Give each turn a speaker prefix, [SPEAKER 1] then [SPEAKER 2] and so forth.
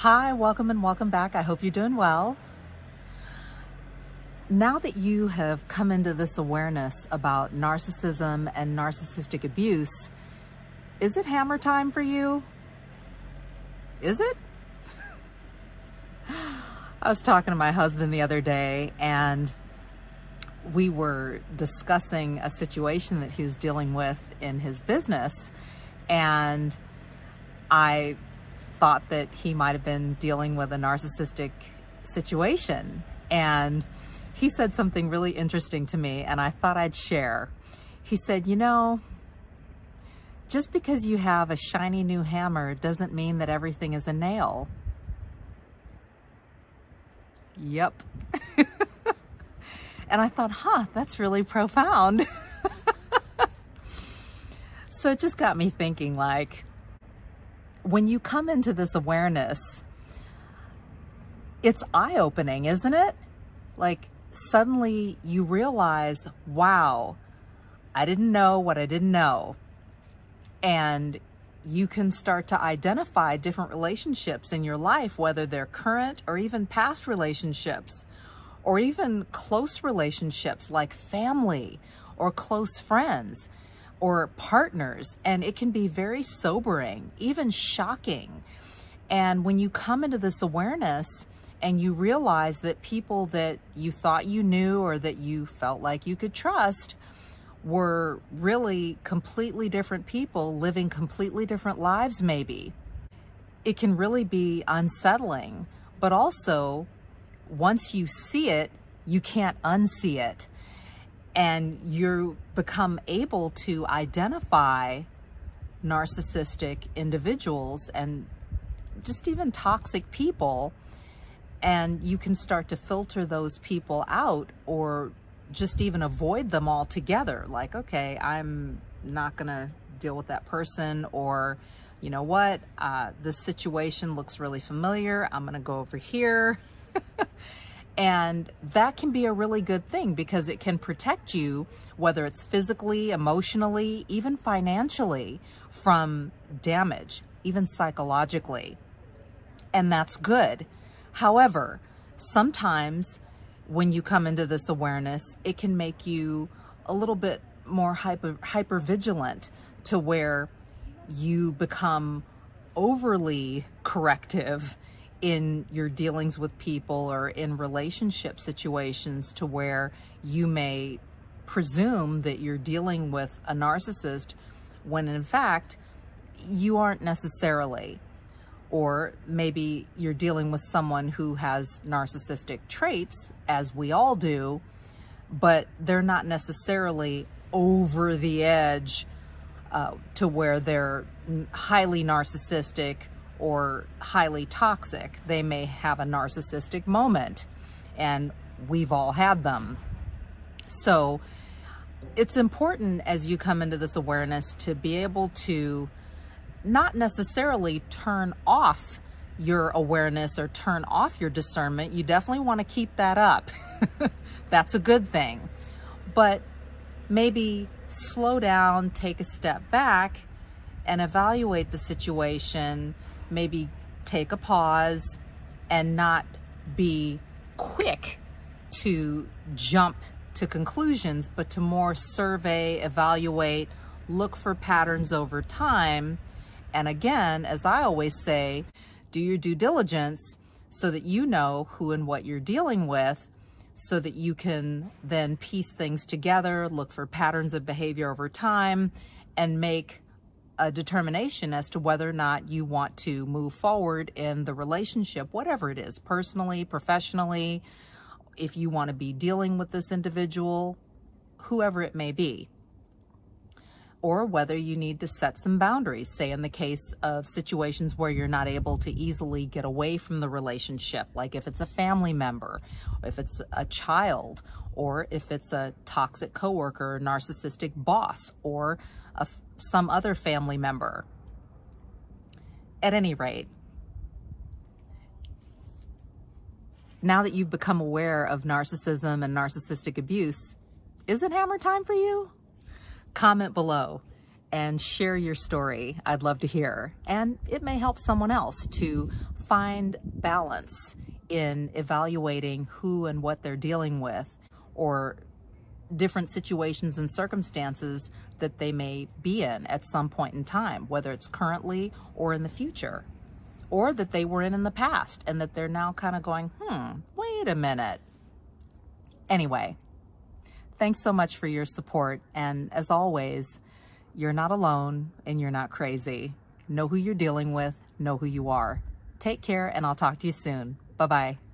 [SPEAKER 1] Hi, welcome and welcome back. I hope you're doing well. Now that you have come into this awareness about narcissism and narcissistic abuse, is it hammer time for you? Is it? I was talking to my husband the other day and we were discussing a situation that he was dealing with in his business, and I thought that he might have been dealing with a narcissistic situation. And he said something really interesting to me, and I thought I'd share. He said, you know, just because you have a shiny new hammer doesn't mean that everything is a nail. Yep. And I thought, that's really profound. So it just got me thinking, like, when you come into this awareness, it's eye-opening, isn't it? Like, suddenly you realize, wow, I didn't know what I didn't know. And you can start to identify different relationships in your life, whether they're current or even past relationships, or even close relationships like family or close friends or partners. And it can be very sobering, even shocking. And when you come into this awareness and you realize that people that you thought you knew or that you felt like you could trust were really completely different people living completely different lives, maybe, it can really be unsettling. But also, once you see it, you can't unsee it. And you become able to identify narcissistic individuals and just even toxic people. And you can start to filter those people out, or just even avoid them altogether. Like, okay, I'm not gonna deal with that person, or you know what, this situation looks really familiar, I'm gonna go over here. And that can be a really good thing, because it can protect you, whether it's physically, emotionally, even financially, from damage, even psychologically. And that's good. However, sometimes when you come into this awareness, it can make you a little bit more hyper vigilant, to where you become overly corrective in your dealings with people or in relationship situations, to where you may presume that you're dealing with a narcissist when in fact you aren't necessarily. Or maybe you're dealing with someone who has narcissistic traits, as we all do, but they're not necessarily over the edge to where they're highly narcissistic or highly toxic. They may have a narcissistic moment, and we've all had them. So it's important, as you come into this awareness, to be able to not necessarily turn off your awareness or turn off your discernment. You definitely want to keep that up. That's a good thing. But maybe slow down, take a step back, and evaluate the situation. Maybe take a pause and not be quick to jump to conclusions, but to more survey, evaluate, look for patterns over time. And again, as I always say, do your due diligence so that you know who and what you're dealing with, so that you can then piece things together, look for patterns of behavior over time, and make a determination as to whether or not you want to move forward in the relationship, whatever it is, personally, professionally, if you want to be dealing with this individual, whoever it may be. Or whether you need to set some boundaries, say in the case of situations where you're not able to easily get away from the relationship, like if it's a family member, if it's a child, or if it's a toxic coworker, or narcissistic boss, or some other family member. At any rate, now that you've become aware of narcissism and narcissistic abuse, is it hammer time for you? Comment below and share your story. I'd love to hear. And it may help someone else to find balance in evaluating who and what they're dealing with, or different situations and circumstances that they may be in at some point in time, whether it's currently or in the future, or that they were in the past and that they're now kind of going, wait a minute. Anyway, thanks so much for your support. And as always, you're not alone and you're not crazy. Know who you're dealing with, know who you are. Take care, and I'll talk to you soon. Bye-bye.